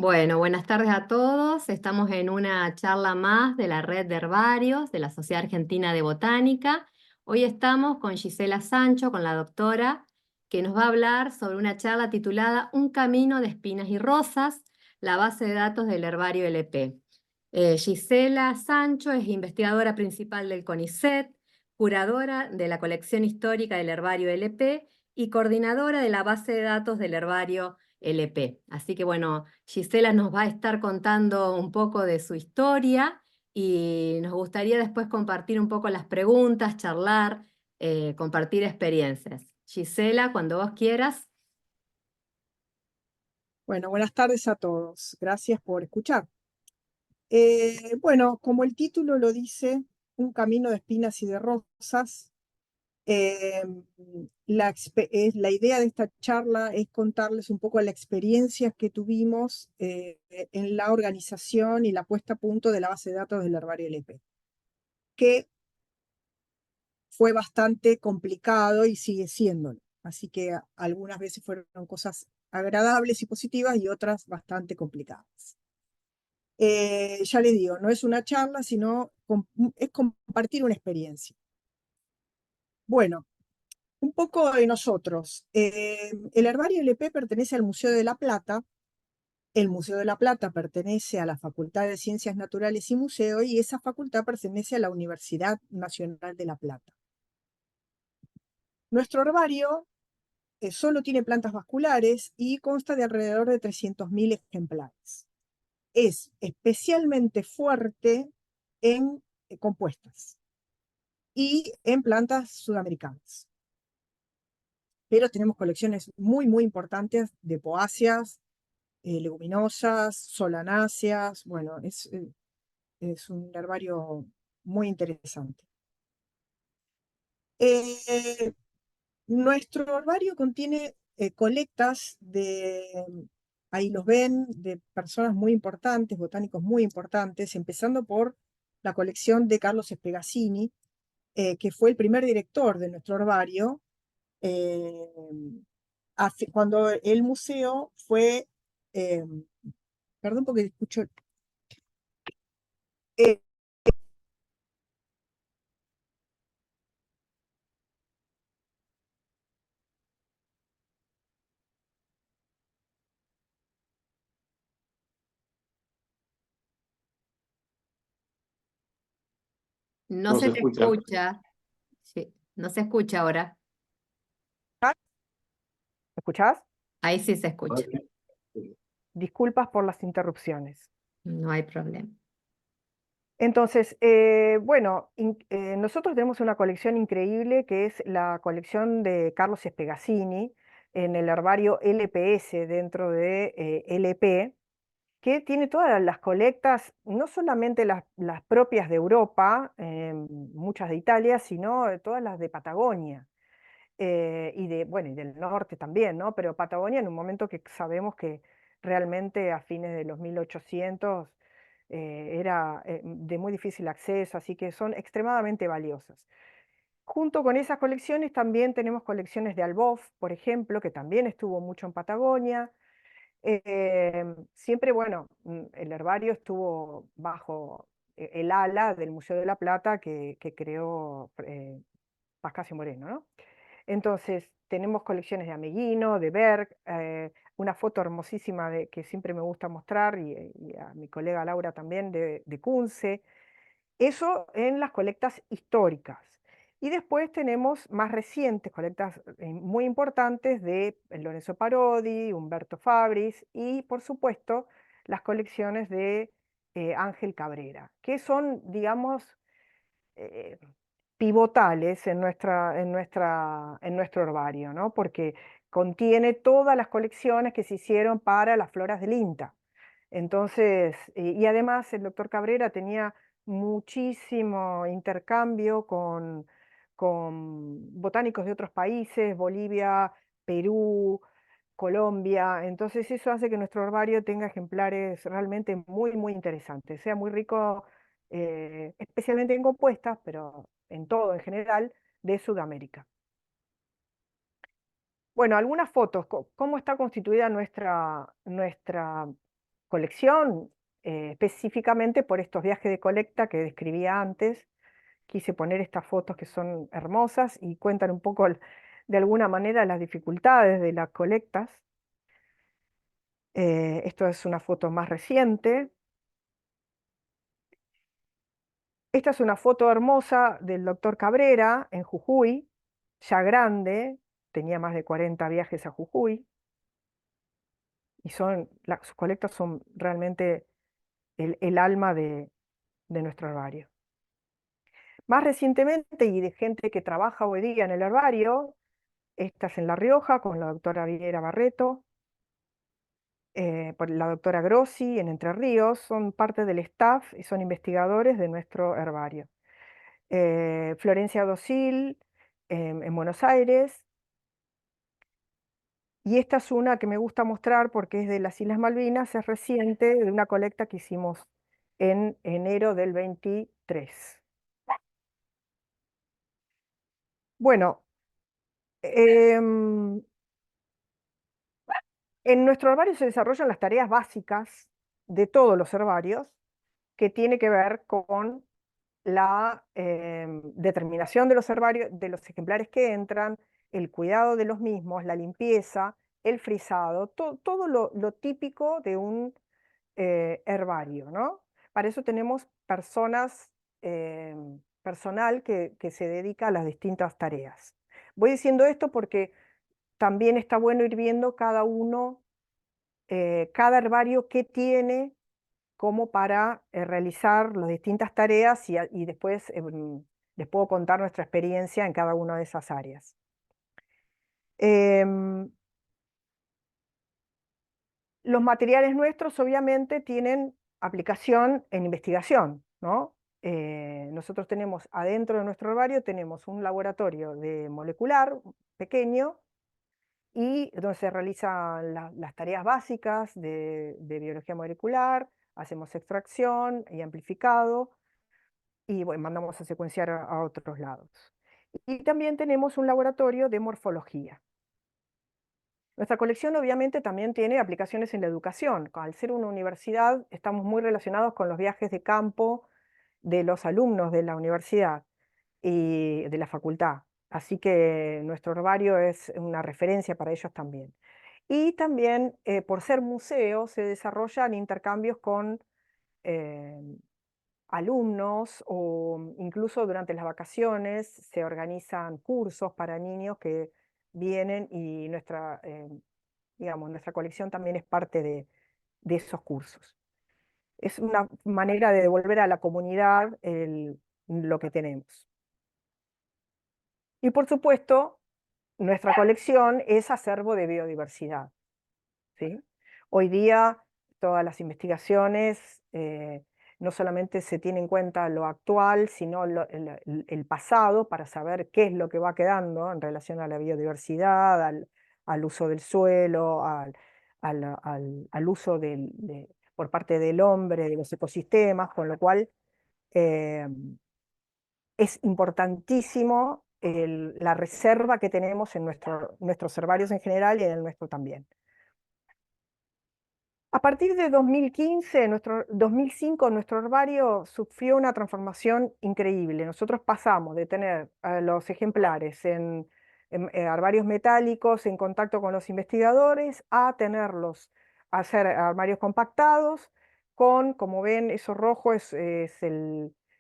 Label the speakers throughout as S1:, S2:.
S1: Bueno, buenas tardes a todos. Estamos en una charla más de la red de herbarios de la Sociedad Argentina de Botánica. Hoy estamos con Gisela Sancho, con la doctora, que nos va a hablar sobre una charla titulada Un camino de espinas y rosas, la base de datos del herbario LP. Gisela Sancho es investigadora principal del CONICET, curadora de la colección histórica del herbario LP y coordinadora de la base de datos del herbario LP. Así que bueno, Gisela nos va a estar contando un poco de su historia y nos gustaría después compartir un poco las preguntas, charlar, compartir experiencias. Gisela, cuando vos quieras.
S2: Bueno, buenas tardes a todos. Gracias por escuchar. Bueno, como el título lo dice, Un camino de espinas y de rosas, eh, la idea de esta charla es contarles un poco la experiencia que tuvimos en la organización y la puesta a punto de la base de datos del herbario LP, que fue bastante complicado y sigue siéndolo. Así que algunas veces fueron cosas agradables y positivas y otras bastante complicadas. Ya les digo, no es una charla, sino es compartir una experiencia. Bueno, un poco de nosotros. El herbario LP pertenece al Museo de la Plata. El Museo de la Plata pertenece a la Facultad de Ciencias Naturales y Museo, y esa facultad pertenece a la Universidad Nacional de La Plata. Nuestro herbario solo tiene plantas vasculares y consta de alrededor de 300.000 ejemplares. Es especialmente fuerte en compuestas y en plantas sudamericanas. Pero tenemos colecciones muy, muy importantes de poáceas, leguminosas, solanáceas. Bueno, es un herbario muy interesante. Nuestro herbario contiene colectas ahí los ven, de personas muy importantes, botánicos muy importantes, empezando por la colección de Carlos Spegazzini, que fue el primer director de nuestro herbario, eh, cuando el museo fue, eh, perdón porque escucho, eh,
S1: No
S3: No
S1: se
S3: se
S1: te
S3: escucha.
S1: escucha. Sí, no se escucha ahora.
S2: ¿me escuchás?
S1: Ahí sí se escucha.
S2: Disculpas por las interrupciones.
S1: No hay problema.
S2: Entonces, bueno, nosotros tenemos una colección increíble que es la colección de Carlos Spegazzini en el herbario LPS dentro de LP, que tiene todas las colectas, no solamente las propias de Europa, muchas de Italia, sino todas las de Patagonia. Bueno, y del norte también, ¿no? Pero Patagonia en un momento que sabemos que realmente a fines de los 1800 era de muy difícil acceso, así que son extremadamente valiosas. Junto con esas colecciones también tenemos colecciones de Albof, por ejemplo, que también estuvo mucho en Patagonia. Siempre, bueno, el herbario estuvo bajo el ala del Museo de la Plata que creó Pascasio Moreno, ¿no? Entonces, tenemos colecciones de Ameguino, de Berg, una foto hermosísima que siempre me gusta mostrar, y a mi colega Laura también, de Kunze. Eso en las colectas históricas. Y después tenemos más recientes, colectas muy importantes de Lorenzo Parodi, Humberto Fabris y, por supuesto, las colecciones de Ángel Cabrera, que son, digamos, eh, pivotales en nuestro herbario, ¿no? Porque contiene todas las colecciones que se hicieron para las floras del INTA. Entonces, y además el doctor Cabrera tenía muchísimo intercambio con botánicos de otros países, Bolivia, Perú, Colombia. Entonces eso hace que nuestro herbario tenga ejemplares realmente muy, muy interesantes, sea muy rico, especialmente en compuestas, pero en todo en general, de Sudamérica. Bueno, algunas fotos. ¿Cómo está constituida nuestra colección, específicamente por estos viajes de colecta que describía antes. Quise poner estas fotos que son hermosas y cuentan un poco, de alguna manera, las dificultades de las colectas. Esto es una foto más reciente. Esta es una foto hermosa del doctor Cabrera en Jujuy, ya grande, tenía más de 40 viajes a Jujuy, y sus colectas son realmente el alma de nuestro herbario. Más recientemente, y de gente que trabaja hoy día en el herbario, esta es en La Rioja con la doctora Viera Barreto, por la doctora Grossi en Entre Ríos, son parte del staff y son investigadores de nuestro herbario. Florencia Dosil en Buenos Aires, y esta es una que me gusta mostrar porque es de las Islas Malvinas, es reciente, de una colecta que hicimos en enero del 23. Bueno, em, en nuestro herbario se desarrollan las tareas básicas de todos los herbarios, que tiene que ver con la determinación de los herbarios, de los ejemplares que entran, el cuidado de los mismos, la limpieza, el frisado, todo lo típico de un herbario, ¿no? Para eso tenemos personal que se dedica a las distintas tareas. Voy diciendo esto porque también está bueno ir viendo cada herbario que tiene como para realizar las distintas tareas y después les puedo contar nuestra experiencia en cada una de esas áreas. Em, los materiales nuestros obviamente tienen aplicación en investigación, ¿no? Nosotros tenemos adentro de nuestro herbario tenemos un laboratorio de molecular pequeño y donde se realizan las tareas básicas de biología molecular, hacemos extracción y amplificado, y bueno, mandamos a secuenciar a otros lados. Y también tenemos un laboratorio de morfología. Nuestra colección obviamente también tiene aplicaciones en la educación. Al ser una universidad, estamos muy relacionados con los viajes de campo de los alumnos de la universidad y de la facultad. Así que nuestro herbario es una referencia para ellos también. Y también, por ser museo, se desarrollan intercambios con eh, alumnos, o incluso durante las vacaciones se organizan cursos para niños que vienen, y digamos, nuestra colección también es parte de esos cursos. Es una manera de devolver a la comunidad lo que tenemos. Y por supuesto, nuestra colección es acervo de biodiversidad, ¿sí? Hoy día todas las investigaciones no solamente se tiene en cuenta lo actual, sino el pasado, para saber qué es lo que va quedando en relación a la biodiversidad, al uso del suelo, al uso por parte del hombre de los ecosistemas, con lo cual eh, es importantísimo la reserva que tenemos en nuestros herbarios en general y en el nuestro también. A partir de 2005, nuestro herbario sufrió una transformación increíble. Nosotros pasamos de tener los ejemplares en herbarios metálicos en contacto con los investigadores a hacer armarios compactados como ven, eso rojo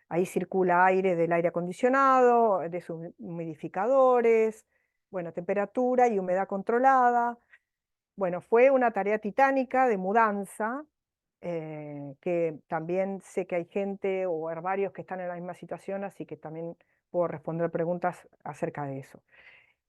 S2: ahí circula aire del aire acondicionado, de sus humidificadores, bueno, temperatura y humedad controlada. Bueno, fue una tarea titánica de mudanza, que también sé que hay gente o herbarios que están en la misma situación, así que también puedo responder preguntas acerca de eso.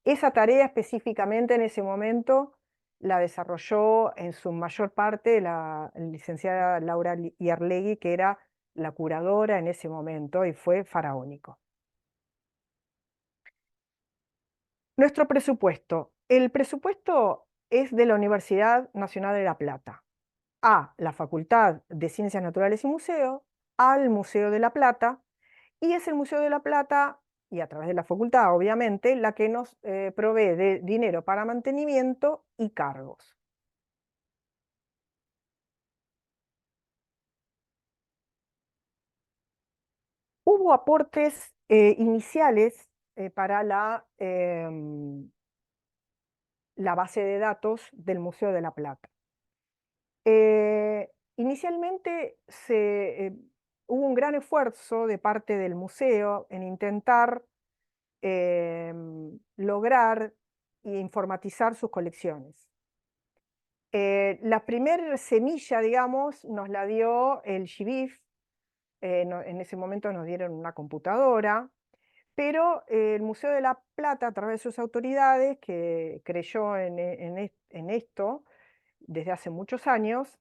S2: Esa tarea específicamente en ese momento la desarrolló en su mayor parte la licenciada Laura Iarlegui, que era la curadora en ese momento, y fue faraónico. Nuestro presupuesto. El presupuesto es de la Universidad Nacional de La Plata, a la Facultad de Ciencias Naturales y Museo, al Museo de La Plata, y es el Museo de La Plata, y a través de la facultad, obviamente, la que nos provee de dinero para mantenimiento y cargos. Hubo aportes iniciales para la base de datos del Museo de la Plata. Inicialmente hubo un gran esfuerzo de parte del museo en intentar lograr e informatizar sus colecciones. La primera semilla, digamos, nos la dio el GBIF. En ese momento nos dieron una computadora, pero el Museo de la Plata, a través de sus autoridades, que creyó en esto desde hace muchos años,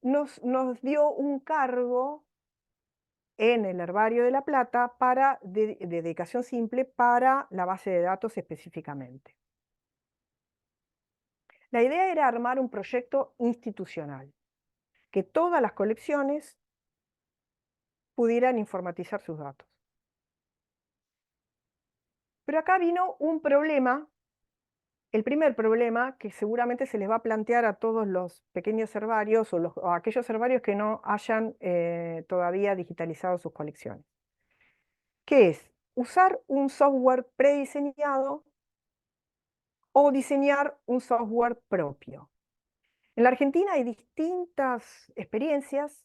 S2: nos dio un cargo en el Herbario de la Plata de dedicación simple para la base de datos específicamente. La idea era armar un proyecto institucional, que todas las colecciones pudieran informatizar sus datos. Pero acá vino un problema, el primer problema que seguramente se les va a plantear a todos los pequeños herbarios o aquellos herbarios que no hayan todavía digitalizado sus colecciones, que es usar un software prediseñado o diseñar un software propio. En la Argentina hay distintas experiencias.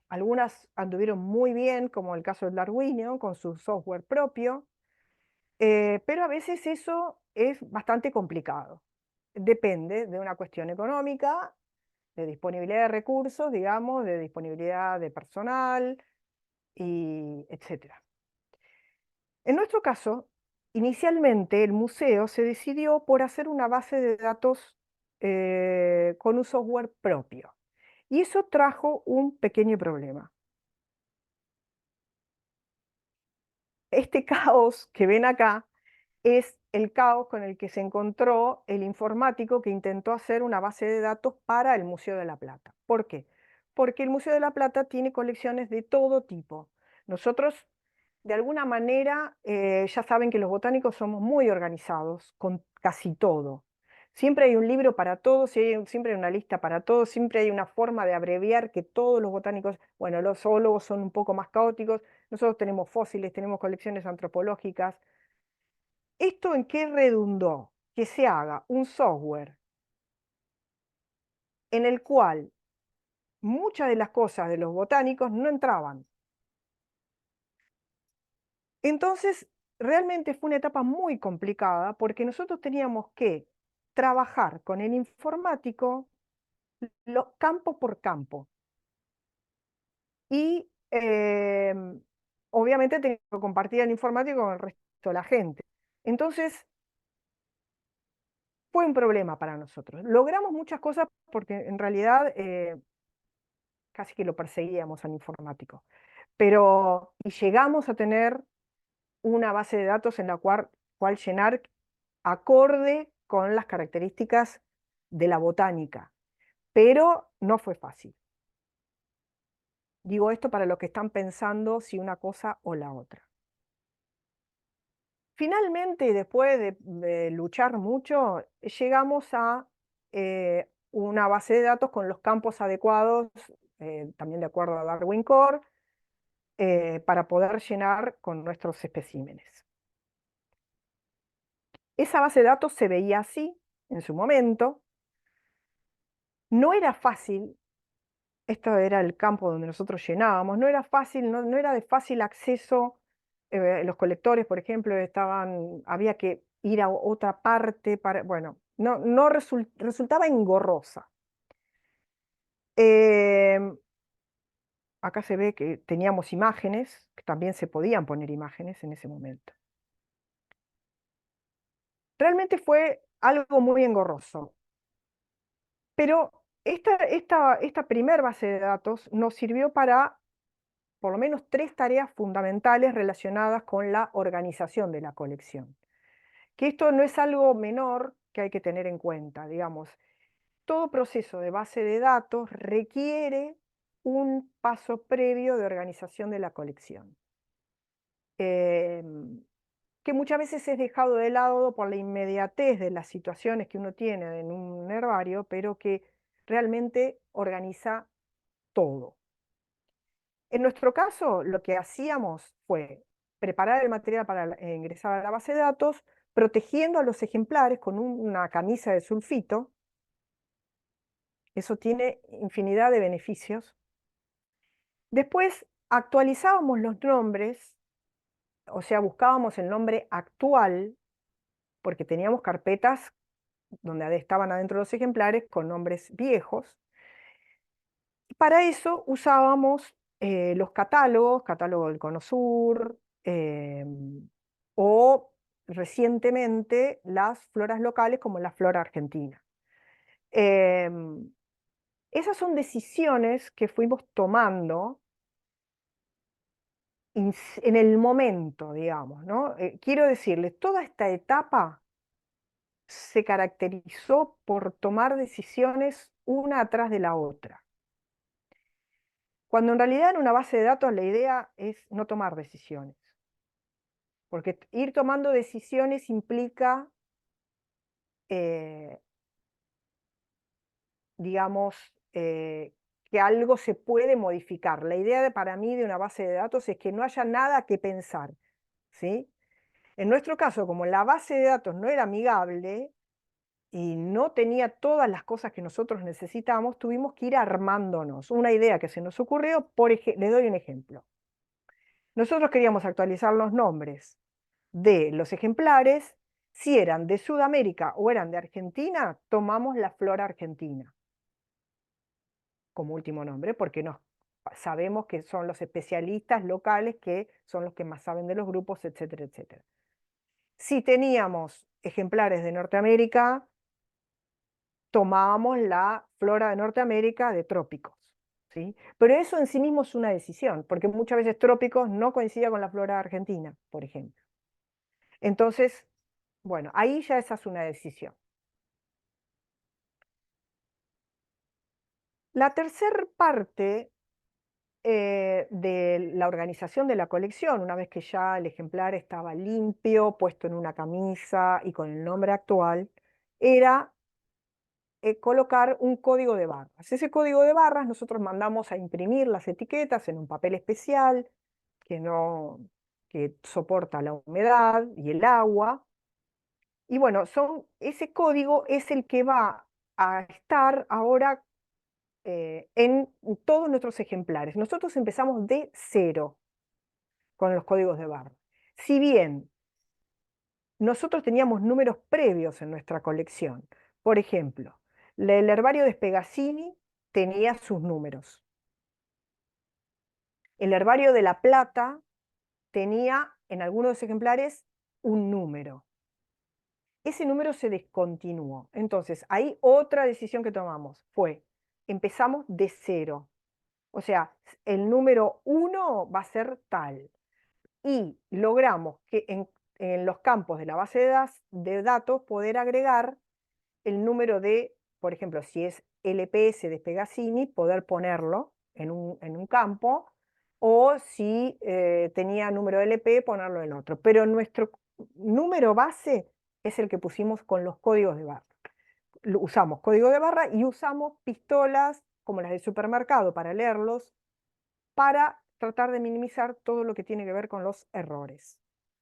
S2: Algunas anduvieron muy bien, como el caso del Arduino, con su software propio, pero a veces eso es bastante complicado. Depende de una cuestión económica, de disponibilidad de recursos, digamos, de disponibilidad de personal, y etcétera. En nuestro caso, inicialmente el museo se decidió por hacer una base de datos con un software propio. Y eso trajo un pequeño problema. Este caos que ven acá es el caos con el que se encontró el informático que intentó hacer una base de datos para el Museo de la Plata. ¿Por qué? Porque el Museo de la Plata tiene colecciones de todo tipo. Nosotros, de alguna manera, ya saben que los botánicos somos muy organizados con casi todo. Siempre hay un libro para todos, siempre hay una lista para todos, siempre hay una forma de abreviar que todos los botánicos, bueno, los zoólogos son un poco más caóticos, nosotros tenemos fósiles, tenemos colecciones antropológicas. ¿Esto en qué redundó? Que se haga un software en el cual muchas de las cosas de los botánicos no entraban. Entonces, realmente fue una etapa muy complicada porque nosotros teníamos que trabajar con el informático campo por campo. Y obviamente teníamos que compartir el informático con el resto de la gente. Entonces, fue un problema para nosotros. Logramos muchas cosas porque en realidad casi que lo perseguíamos al informático. Pero y llegamos a tener una base de datos en la cual llenar acorde con las características de la botánica. Pero no fue fácil. Digo esto para los que están pensando si una cosa o la otra. Finalmente, después de luchar mucho, llegamos a una base de datos con los campos adecuados, también de acuerdo a Darwin Core, para poder llenar con nuestros especímenes. Esa base de datos se veía así en su momento. No era fácil, esto era el campo donde nosotros llenábamos, no era fácil, no era de fácil acceso. Los colectores, por ejemplo, había que ir a otra parte para, bueno, no resultaba engorrosa. Em, Acá se ve que teníamos imágenes, que también se podían poner imágenes en ese momento. Realmente fue algo muy engorroso. Pero esta primer base de datos nos sirvió para por lo menos 3 tareas fundamentales relacionadas con la organización de la colección. Que esto no es algo menor que hay que tener en cuenta, digamos. Todo proceso de base de datos requiere un paso previo de organización de la colección, que muchas veces es dejado de lado por la inmediatez de las situaciones que uno tiene en un herbario, pero que realmente organiza todo. En nuestro caso, lo que hacíamos fue preparar el material para ingresar a la base de datos, protegiendo a los ejemplares con una camisa de sulfito. Eso tiene infinidad de beneficios. Después actualizábamos los nombres, o sea, buscábamos el nombre actual, porque teníamos carpetas donde estaban adentro los ejemplares con nombres viejos. Y para eso usábamos los catálogos, catálogo del Cono Sur, o recientemente las floras locales como la flora argentina. Em, Esas son decisiones que fuimos tomando en el momento, digamos, ¿no? Quiero decirles, toda esta etapa se caracterizó por tomar decisiones una atrás de la otra. Cuando en realidad en una base de datos la idea es no tomar decisiones, porque ir tomando decisiones implica, eh, digamos, que algo se puede modificar. La idea para mí de una base de datos es que no haya nada que pensar, ¿sí? En nuestro caso, como la base de datos no era amigable y no tenía todas las cosas que nosotros necesitamos, tuvimos que ir armándonos. Una idea que se nos ocurrió, les doy un ejemplo. Nosotros queríamos actualizar los nombres de los ejemplares. Si eran de Sudamérica o eran de Argentina, tomamos la flora argentina como último nombre, porque sabemos que son los especialistas locales que son los que más saben de los grupos, etcétera, etcétera. Si teníamos ejemplares de Norteamérica, tomábamos la flora de Norteamérica de trópicos, ¿sí? Pero eso en sí mismo es una decisión, porque muchas veces trópicos no coincidía con la flora argentina, por ejemplo. Entonces, bueno, ahí ya esa es una decisión. La tercera parte de la organización de la colección, una vez que ya el ejemplar estaba limpio, puesto en una camisa y con el nombre actual, era colocar un código de barras. Ese código de barras nosotros mandamos a imprimir las etiquetas en un papel especial que, no, que soporta la humedad y el agua. Y bueno, ese código es el que va a estar ahora en todos nuestros ejemplares. Nosotros empezamos de cero con los códigos de barra. Si bien nosotros teníamos números previos en nuestra colección, por ejemplo, el herbario de Spegazzini tenía sus números. El herbario de La Plata tenía en algunos de los ejemplares un número. Ese número se descontinuó. Entonces, ahí otra decisión que tomamos fue, empezamos de cero. O sea, el número 1 va a ser tal. Y logramos que en los campos de la base de datos poder agregar el número de, por ejemplo, si es LPS de Spegazzini, poder ponerlo en un campo, o si tenía número LP, ponerlo en otro. Pero nuestro número base es el que pusimos con los códigos de barra. Usamos código de barra y usamos pistolas como las del supermercado para leerlos, para tratar de minimizar todo lo que tiene que ver con los errores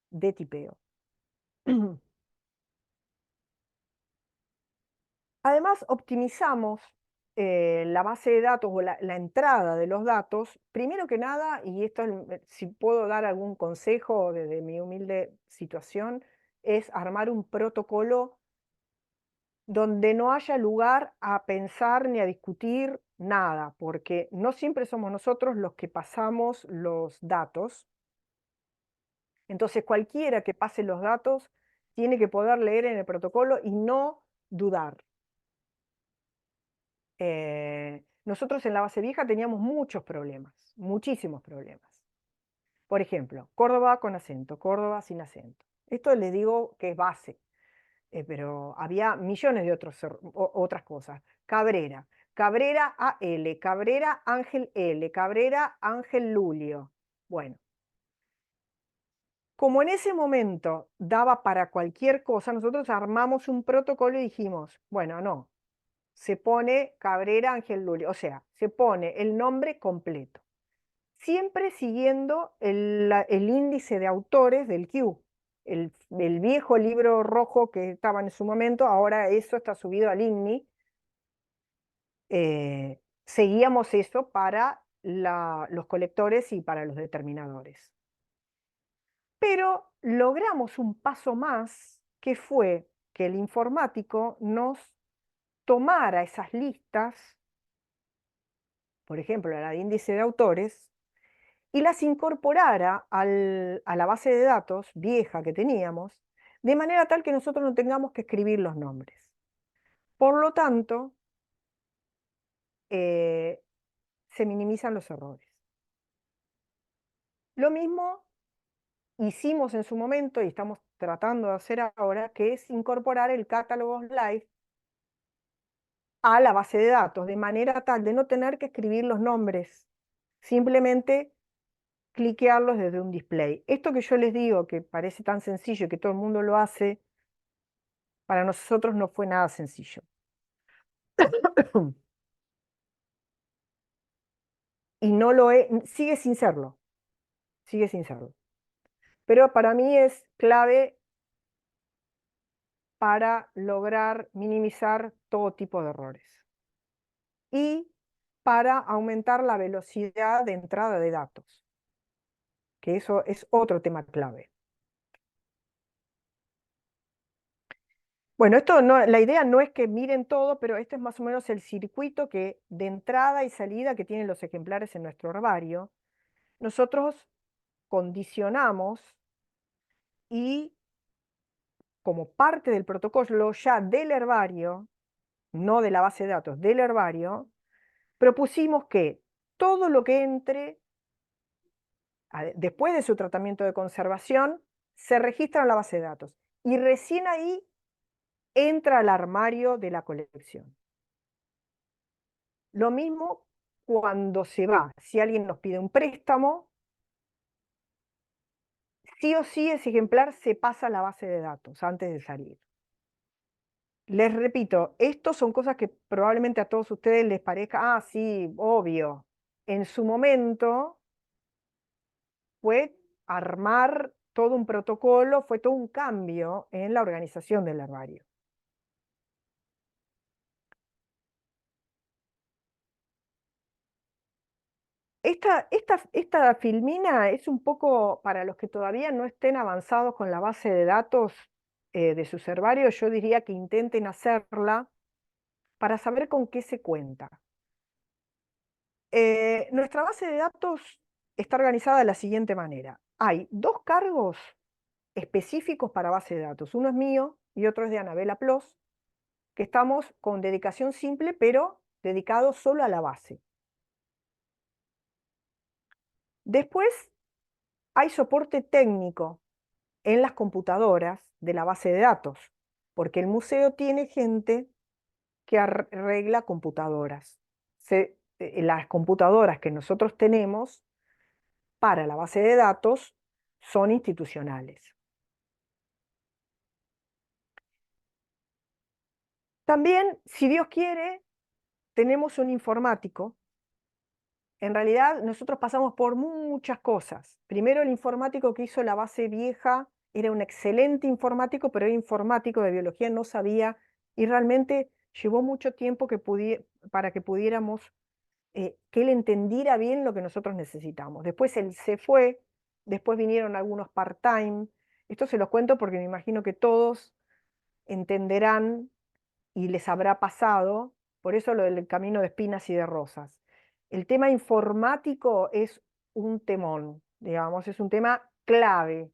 S2: de tipeo. Además, optimizamos la base de datos o la entrada de los datos. Primero que nada, y esto si puedo dar algún consejo desde mi humilde situación, es armar un protocolo donde no haya lugar a pensar ni a discutir nada, porque no siempre somos nosotros los que pasamos los datos. Entonces cualquiera que pase los datos tiene que poder leer en el protocolo y no dudar. Nosotros en la base vieja teníamos muchos problemas, muchísimos problemas. Por ejemplo, Córdoba con acento, Córdoba sin acento. Esto les digo que es base, pero había millones de otras cosas. Cabrera, Cabrera AL, Cabrera Ángel L, Cabrera Ángel Lulio. Bueno, como en ese momento daba para cualquier cosa, nosotros armamos un protocolo y dijimos, bueno, no, se pone Cabrera Ángel Lully, o sea, se pone el nombre completo, siempre siguiendo el índice de autores del Q. El viejo libro rojo que estaba en su momento, ahora eso está subido al INNI. Seguíamos eso para los colectores y para los determinadores. Pero logramos un paso más, que fue que el informático nos tomara esas listas, por ejemplo, la de índice de autores, y las incorporara a la base de datos vieja que teníamos, de manera tal que nosotros no tengamos que escribir los nombres. Por lo tanto, eh, se minimizan los errores. Lo mismo hicimos en su momento y estamos tratando de hacer ahora, que es incorporar el catálogo live a la base de datos, de manera tal de no tener que escribir los nombres, simplemente cliquearlos desde un display. Esto que yo les digo, que parece tan sencillo y que todo el mundo lo hace, para nosotros no fue nada sencillo. Y no lo es, sigue sin serlo, sigue sin serlo. Pero para mí es clave para lograr minimizar todo tipo de errores y para aumentar la velocidad de entrada de datos, que eso es otro tema clave. Bueno, esto no, la idea no es que miren todo, pero este es más o menos el circuito que, de entrada y salida, que tienen los ejemplares en nuestro herbario. Nosotros condicionamos y, como parte del protocolo ya del herbario, no de la base de datos, del herbario, propusimos que todo lo que entre después de su tratamiento de conservación se registra en la base de datos y recién ahí entra al armario de la colección. Lo mismo cuando se va, si alguien nos pide un préstamo, sí o sí ese ejemplar se pasa a la base de datos antes de salir. Les repito, esto son cosas que probablemente a todos ustedes les parezca, ah, sí, obvio. En su momento fue armar todo un protocolo, fue todo un cambio en la organización del herbario. Esta filmina es un poco para los que todavía no estén avanzados con la base de datos de sus herbarios, yo diría que intenten hacerla para saber con qué se cuenta. Nuestra base de datos está organizada de la siguiente manera. Hay dos cargos específicos para base de datos. Uno es mío y otro es de Anabela Plos, que estamos con dedicación simple, pero dedicados solo a la base. Después hay soporte técnico en las computadoras de la base de datos, porque el museo tiene gente que arregla computadoras. Las computadoras que nosotros tenemos para la base de datos son institucionales. También, si Dios quiere, tenemos un informático. En realidad, nosotros pasamos por muchas cosas. Primero, el informático que hizo la base vieja era un excelente informático, pero era informático de biología, no sabía, y realmente llevó mucho tiempo para que pudiéramos, que él entendiera bien lo que nosotros necesitamos. Después él se fue, después vinieron algunos part-time. Esto se los cuento porque me imagino que todos entenderán y les habrá pasado, por eso lo del camino de espinas y de rosas. El tema informático es un temón, digamos, es un tema clave.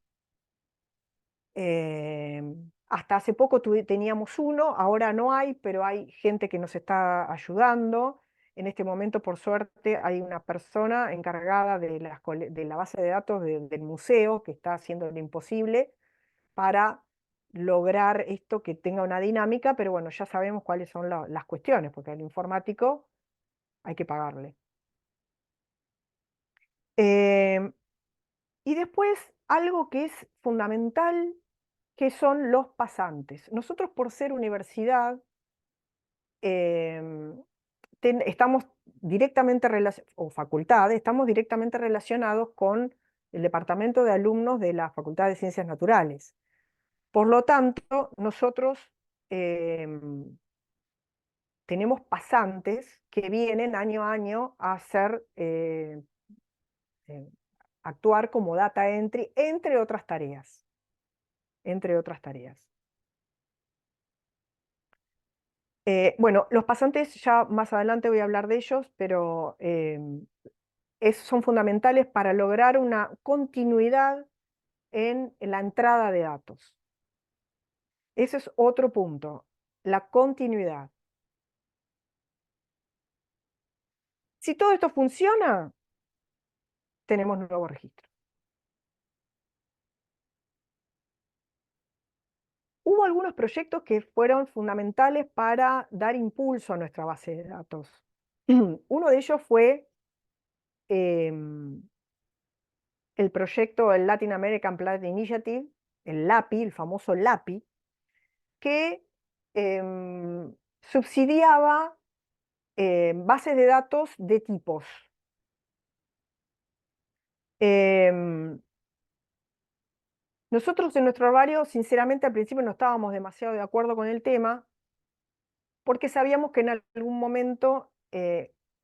S2: Hasta hace poco teníamos uno, ahora no hay, pero hay gente que nos está ayudando. En este momento, por suerte, hay una persona encargada de la base de datos del museo que está haciendo lo imposible para lograr esto que tenga una dinámica, pero bueno, ya sabemos cuáles son las cuestiones, porque al informático hay que pagarle. Em, y después, algo que es fundamental, que son los pasantes. Nosotros, por ser universidad, estamos directamente o facultad, estamos directamente relacionados con el departamento de alumnos de la Facultad de Ciencias Naturales. Por lo tanto, nosotros tenemos pasantes que vienen año a año a hacer, actuar como data entry, entre otras tareas. Entre otras tareas. Bueno, los pasantes ya más adelante voy a hablar de ellos, pero son fundamentales para lograr una continuidad en la entrada de datos. Ese es otro punto, la continuidad. Si todo esto funciona, tenemos nuevo registro. Hubo algunos proyectos que fueron fundamentales para dar impulso a nuestra base de datos. Uno de ellos fue el proyecto, el Latin American Plant Initiative, el LAPI, el famoso LAPI, que subsidiaba bases de datos de tipos. Nosotros en nuestro herbario, sinceramente, al principio no estábamos demasiado de acuerdo con el tema, porque sabíamos que en algún momento,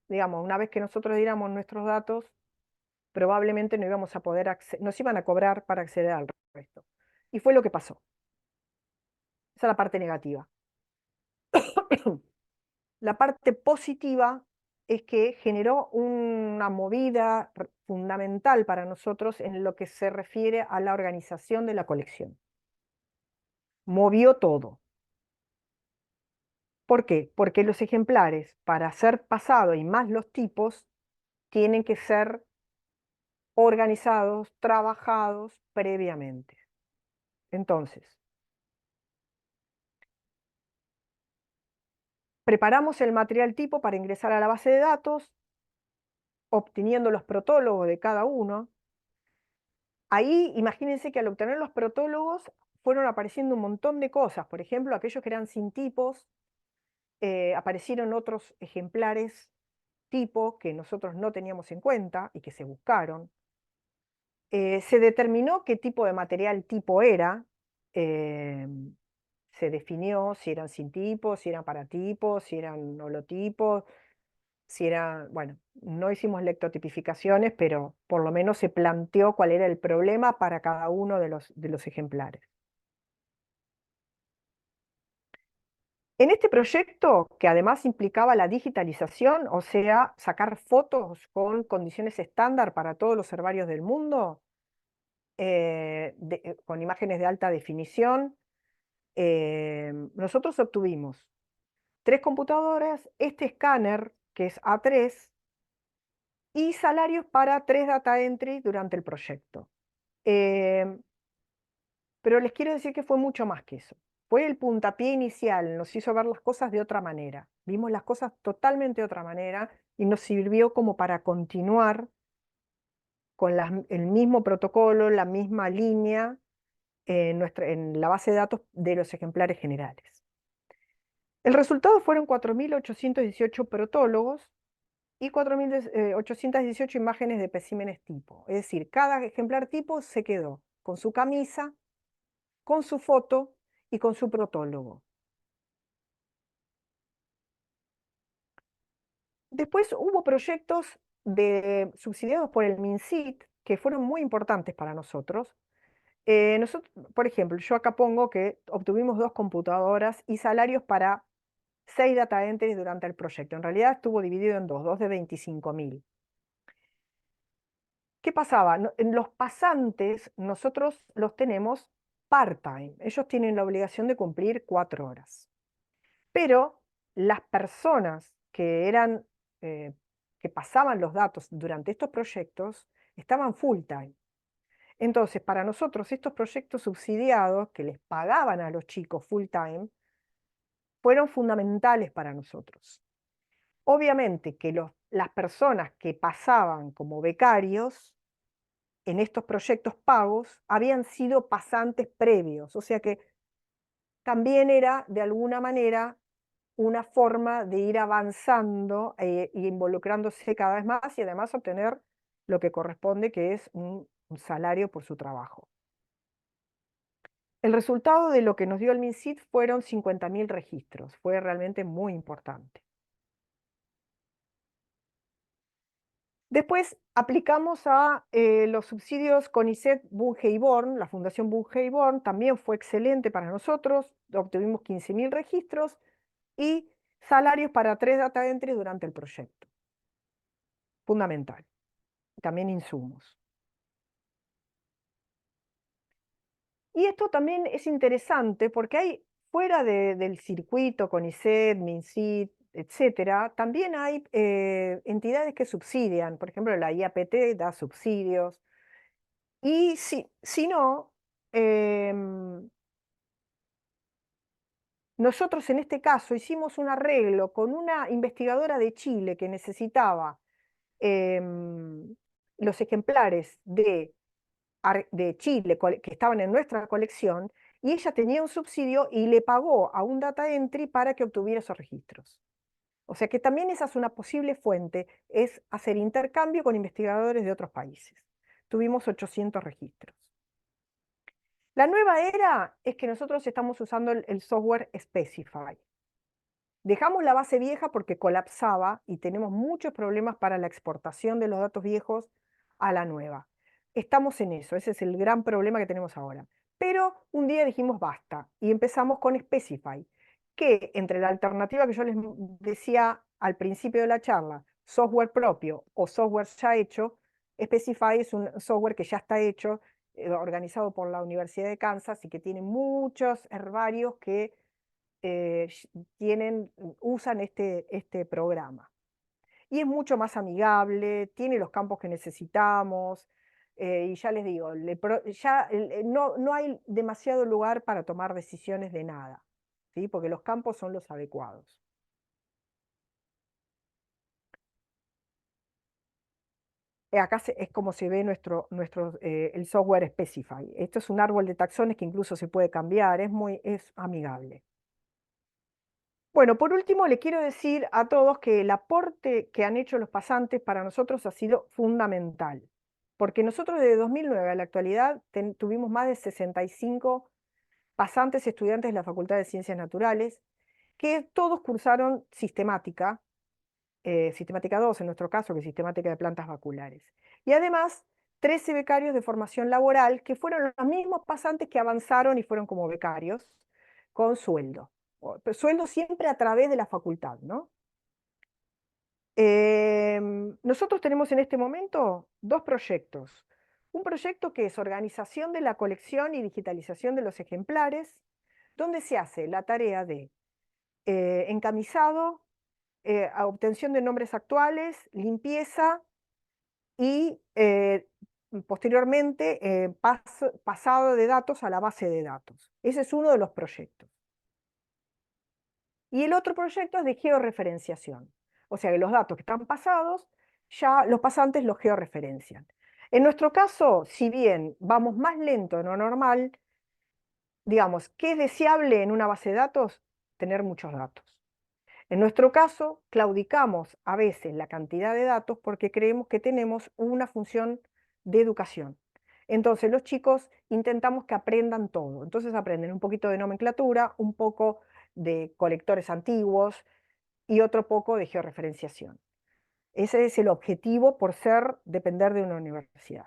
S2: digamos, una vez que nosotros diéramos nuestros datos, probablemente no íbamos a poder nos iban a cobrar para acceder al resto. Y fue lo que pasó. Esa es la parte negativa. La parte positiva es que generó una movida fundamental para nosotros en lo que se refiere a la organización de la colección. Movió todo. ¿Por qué? Porque los ejemplares, para ser pasados y más los tipos, tienen que ser organizados, trabajados previamente. Entonces, preparamos el material tipo para ingresar a la base de datos, obteniendo los protólogos de cada uno. Ahí, imagínense que al obtener los protólogos fueron apareciendo un montón de cosas. Por ejemplo, aquellos que eran sin tipos, aparecieron otros ejemplares tipo que nosotros no teníamos en cuenta y que se buscaron. Se determinó qué tipo de material tipo era. Se definió si eran sin tipos, si eran para tipos, si eran holotipos, si eran, bueno, no hicimos lectotipificaciones, pero por lo menos se planteó cuál era el problema para cada uno de los ejemplares. En este proyecto, que además implicaba la digitalización, o sea, sacar fotos con condiciones estándar para todos los herbarios del mundo, con imágenes de alta definición, nosotros obtuvimos 3 computadoras, este escáner, que es A3, y salarios para 3 data entry durante el proyecto. Pero les quiero decir que fue mucho más que eso. Fue el puntapié inicial, nos hizo ver las cosas de otra manera. Vimos las cosas totalmente de otra manera y nos sirvió como para continuar con el mismo protocolo, la misma línea en la base de datos de los ejemplares generales. El resultado fueron 4.818 protólogos y 4.818 imágenes de especímenes tipo. Es decir, cada ejemplar tipo se quedó con su camisa, con su foto y con su protólogo. Después hubo proyectos subsidiados por el MinSIT que fueron muy importantes para nosotros. Por ejemplo, yo acá pongo que obtuvimos 2 computadoras y salarios para 6 data entries durante el proyecto. En realidad estuvo dividido en dos de 25.000. ¿Qué pasaba? En los pasantes nosotros los tenemos part-time. Ellos tienen la obligación de cumplir 4 horas. Pero las personas que pasaban los datos durante estos proyectos estaban full-time. Entonces, para nosotros estos proyectos subsidiados que les pagaban a los chicos full-time fueron fundamentales para nosotros. Obviamente que las personas que pasaban como becarios en estos proyectos pagos habían sido pasantes previos, o sea que también era de alguna manera una forma de ir avanzando e involucrándose cada vez más y además obtener lo que corresponde, que es un salario por su trabajo. El resultado de lo que nos dio el MinSIT fueron 50.000 registros. Fue realmente muy importante. Después aplicamos a los subsidios CONICET Bunge y Born, la Fundación Bunge y Born, también fue excelente para nosotros, obtuvimos 15.000 registros y salarios para 3 data entries durante el proyecto. Fundamental. También insumos. Y esto también es interesante porque hay, fuera del circuito CONICET, MinSIT, etcétera, también hay entidades que subsidian. Por ejemplo, la IAPT da subsidios. Y si no, nosotros en este caso hicimos un arreglo con una investigadora de Chile que necesitaba los ejemplares de Chile que estaban en nuestra colección, y ella tenía un subsidio y le pagó a un data entry para que obtuviera esos registros. O sea que también esa es una posible fuente, es hacer intercambio con investigadores de otros países. Tuvimos 800 registros. La nueva era es que nosotros estamos usando el software Specify. Dejamos la base vieja porque colapsaba y tenemos muchos problemas para la exportación de los datos viejos a la nueva. Estamos en eso, ese es el gran problema que tenemos ahora. Pero un día dijimos basta y empezamos con Specify, que entre la alternativa que yo les decía al principio de la charla, software propio o software ya hecho, Specify es un software que ya está hecho, organizado por la Universidad de Kansas y que tiene muchos herbarios que usan este programa. Y es mucho más amigable, tiene los campos que necesitamos, y ya les digo, no hay demasiado lugar para tomar decisiones de nada, ¿sí? Porque los campos son los adecuados. Acá es como se ve el software Specify. Esto es un árbol de taxones que incluso se puede cambiar, es amigable. Bueno, por último, le quiero decir a todos que el aporte que han hecho los pasantes para nosotros ha sido fundamental, porque nosotros desde 2009 a la actualidad tuvimos más de 65 pasantes estudiantes de la Facultad de Ciencias Naturales, que todos cursaron sistemática, sistemática 2 en nuestro caso, que es sistemática de plantas vaculares. Y además, 13 becarios de formación laboral, que fueron los mismos pasantes que avanzaron y fueron como becarios, con sueldo. Sueldo siempre a través de la facultad, ¿no? Nosotros tenemos en este momento 2 proyectos. Un proyecto que es organización de la colección y digitalización de los ejemplares, donde se hace la tarea de encamisado, obtención de nombres actuales, limpieza y posteriormente pasado de datos a la base de datos. Ese es uno de los proyectos. Y el otro proyecto es de georreferenciación. O sea que los datos que están pasados, ya los pasantes los georreferencian. En nuestro caso, si bien vamos más lento de lo normal, digamos, ¿qué es deseable en una base de datos? Tener muchos datos. En nuestro caso, claudicamos a veces la cantidad de datos porque creemos que tenemos una función de educación. Entonces los chicos intentamos que aprendan todo. Entonces aprenden un poquito de nomenclatura, un poco de colectores antiguos y otro poco de georreferenciación. Ese es el objetivo por depender de una universidad.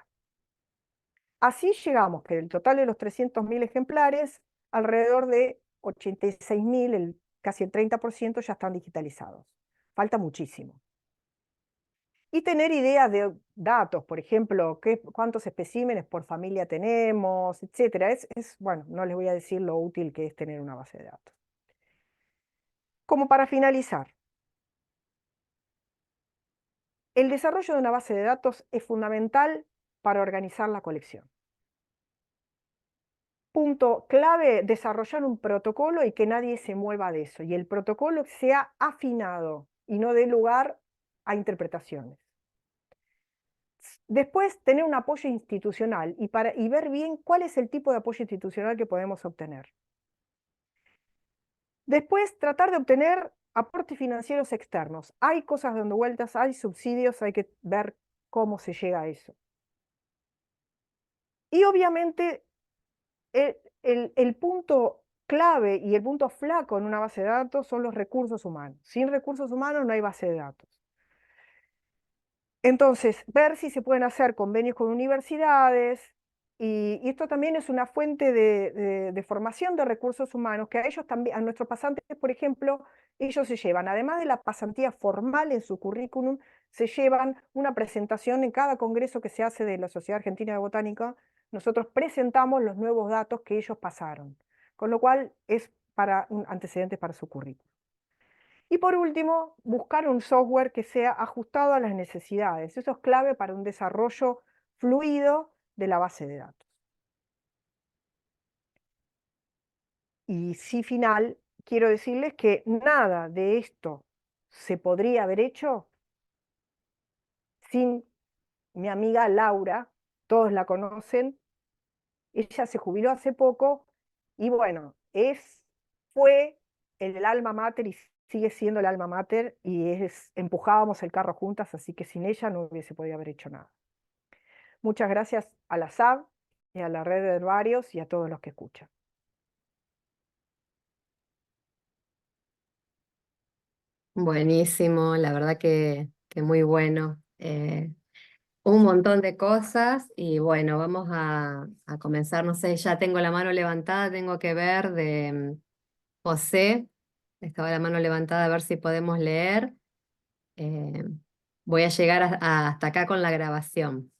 S2: Así llegamos que del total de los 300.000 ejemplares, alrededor de 86.000, casi el 30% ya están digitalizados. Falta muchísimo. Y tener ideas de datos, por ejemplo, cuántos especímenes por familia tenemos, etc. Bueno, no les voy a decir lo útil que es tener una base de datos. Como para finalizar, el desarrollo de una base de datos es fundamental para organizar la colección. Punto clave, desarrollar un protocolo y que nadie se mueva de eso. Y el protocolo sea afinado y no dé lugar a interpretaciones. Después, tener un apoyo institucional y ver bien cuál es el tipo de apoyo institucional que podemos obtener. Después, tratar de obtener aportes financieros externos. Hay cosas dando vueltas, hay subsidios, hay que ver cómo se llega a eso. Y obviamente el punto clave y el punto flaco en una base de datos son los recursos humanos. Sin recursos humanos no hay base de datos. Entonces, ver si se pueden hacer convenios con universidades, y esto también es una fuente de formación de recursos humanos, que a ellos también, a nuestros pasantes, por ejemplo, ellos se llevan, además de la pasantía formal en su currículum, se llevan una presentación en cada congreso que se hace de la Sociedad Argentina de Botánica. Nosotros presentamos los nuevos datos que ellos pasaron, con lo cual es para un antecedente para su currículum. Y por último, buscar un software que sea ajustado a las necesidades. Eso es clave para un desarrollo fluido de la base de datos. Y sí, final, quiero decirles que nada de esto se podría haber hecho sin mi amiga Laura. Todos la conocen. Ella se jubiló hace poco y bueno, fue el alma mater y sigue siendo el alma mater, y empujábamos el carro juntas, así que sin ella no hubiese podido haber hecho nada. Muchas gracias a la SAB y a la red de herbarios y a todos los que escuchan.
S1: Buenísimo, la verdad que muy bueno. Un montón de cosas y bueno, vamos a comenzar. No sé, ya tengo la mano levantada, tengo que ver de José. Estaba la mano levantada a ver si podemos leer. Eh, Voy a llegar hasta acá con la grabación.